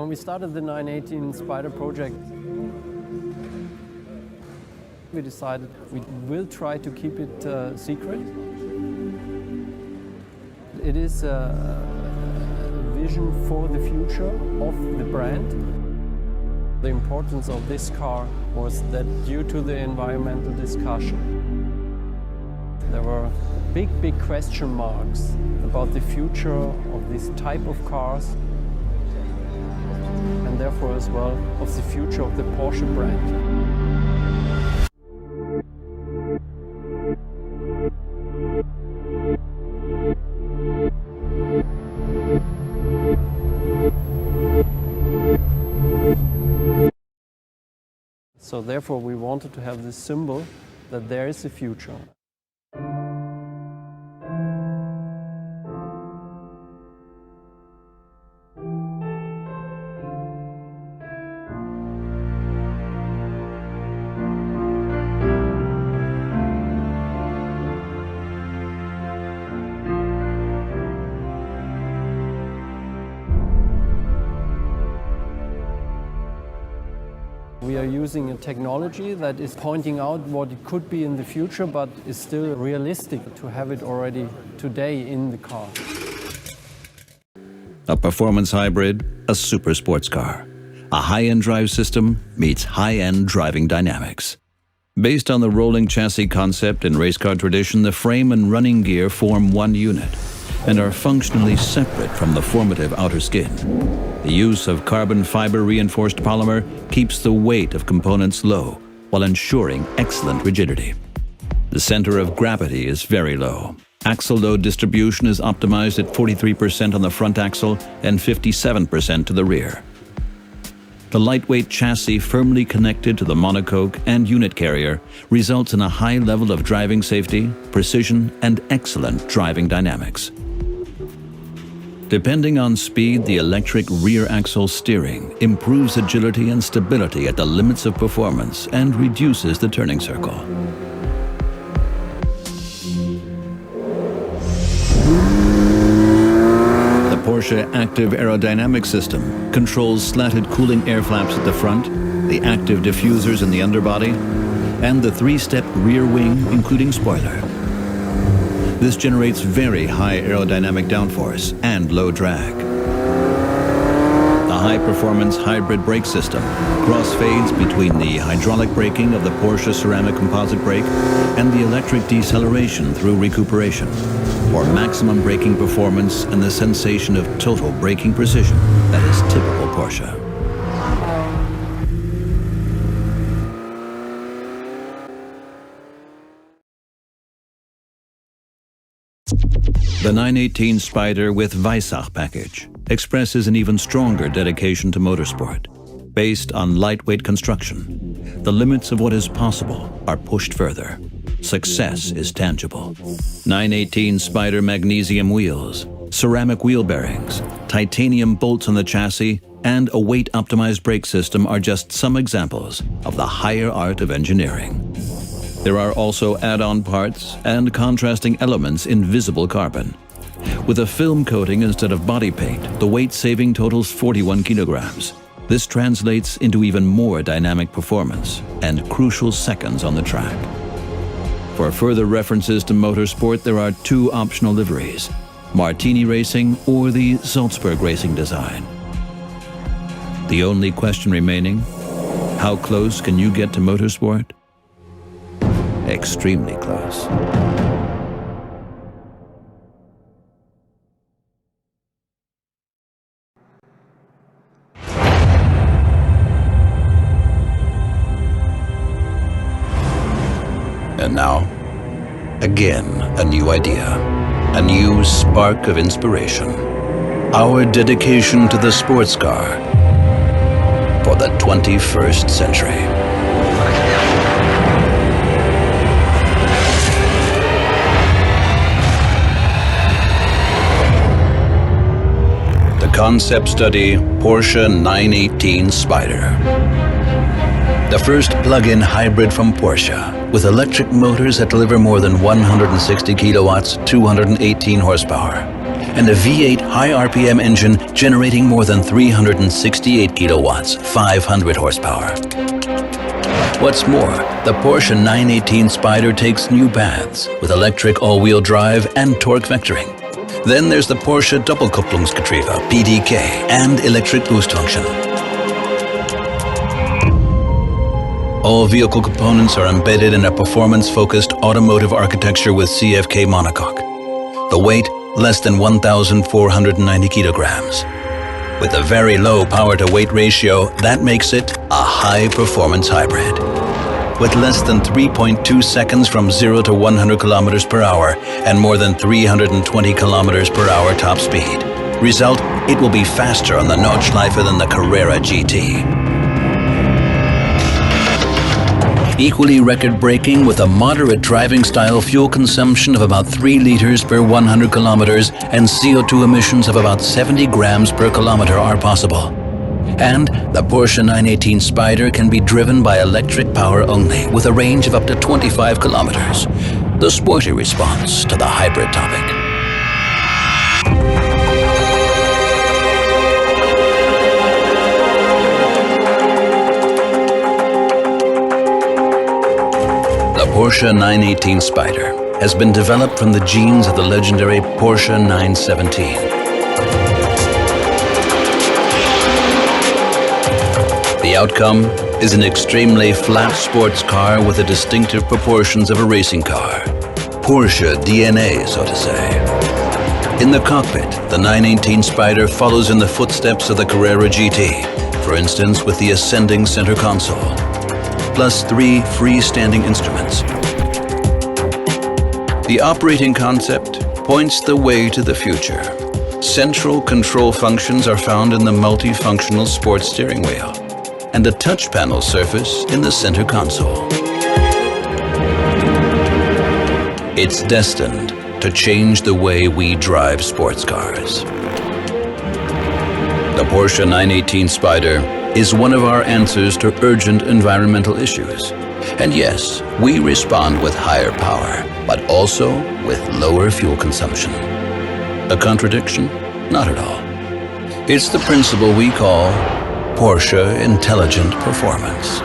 When we started the 918 Spyder project, we decided we will try to keep it secret. It is a vision for the future of the brand. The importance of this car was that due to the environmental discussion, there were big question marks about the future of this type of cars and therefore as well of the future of the Porsche brand. So therefore we wanted to have this symbol that there is a future. We are using a technology that is pointing out what it could be in the future, but is still realistic to have it already today in the car. A performance hybrid, a super sports car. A high-end drive system meets high-end driving dynamics. Based on the rolling chassis concept in race car tradition, the frame and running gear form one unit and are functionally separate from the formative outer skin. The use of carbon fiber reinforced polymer keeps the weight of components low while ensuring excellent rigidity. The center of gravity is very low. Axle load distribution is optimized at 43% on the front axle and 57% to the rear. The lightweight chassis firmly connected to the monocoque and unit carrier results in a high level of driving safety, precision, and excellent driving dynamics. Depending on speed, the electric rear axle steering improves agility and stability at the limits of performance and reduces the turning circle. The Porsche Active Aerodynamic System controls slatted cooling air flaps at the front, the active diffusers in the underbody, and the three-step rear wing, including spoiler. This generates very high aerodynamic downforce and low drag. The high-performance hybrid brake system crossfades between the hydraulic braking of the Porsche ceramic composite brake and the electric deceleration through recuperation for maximum braking performance and the sensation of total braking precision that is typical Porsche. The 918 Spyder with Weissach package expresses an even stronger dedication to motorsport. Based on lightweight construction, the limits of what is possible are pushed further. Success is tangible. 918 Spyder magnesium wheels, ceramic wheel bearings, titanium bolts on the chassis, and a weight-optimized brake system are just some examples of the higher art of engineering. There are also add-on parts and contrasting elements in visible carbon. With a film coating instead of body paint, the weight saving totals 41 kilograms. This translates into even more dynamic performance and crucial seconds on the track. For further references to motorsport, there are two optional liveries: Martini Racing or the Salzburg Racing design. The only question remaining, how close can you get to motorsport? Extremely close. And now, again, a new idea, a new spark of inspiration. Our dedication to the sports car for the 21st century. Concept study Porsche 918 Spyder. The first plug-in hybrid from Porsche with electric motors that deliver more than 160 kilowatts, 218 horsepower, and a V8 high RPM engine generating more than 368 kilowatts, 500 horsepower. What's more, the Porsche 918 Spyder takes new paths with electric all-wheel drive and torque vectoring. Then there's the Porsche Doppelkupplungsgetriebe, PDK, and electric boost function. All vehicle components are embedded in a performance-focused automotive architecture with CFK monocoque. The weight, less than 1,490 kilograms. With a very low power-to-weight ratio, that makes it a high-performance hybrid. With less than 3.2 seconds from 0 to 100 kilometers per hour and more than 320 kilometers per hour top speed. Result, it will be faster on the Nordschleife than the Carrera GT. Equally record-breaking with a moderate driving-style fuel consumption of about 3 liters per 100 kilometers and CO2 emissions of about 70 grams per kilometer are possible. And the Porsche 918 Spyder can be driven by electric power only with a range of up to 25 kilometers. The sporty response to the hybrid topic. The Porsche 918 Spyder has been developed from the genes of the legendary Porsche 917. The outcome is an extremely flat sports car with the distinctive proportions of a racing car. Porsche DNA, so to say. In the cockpit, the 918 Spyder follows in the footsteps of the Carrera GT, for instance with the ascending center console, plus 3 freestanding instruments. The operating concept points the way to the future. Central control functions are found in the multifunctional sports steering wheel and the touch panel surface in the center console. It's destined to change the way we drive sports cars. The Porsche 918 Spyder is one of our answers to urgent environmental issues. And yes, we respond with higher power, but also with lower fuel consumption. A contradiction? Not at all. It's the principle we call Porsche Intelligent Performance.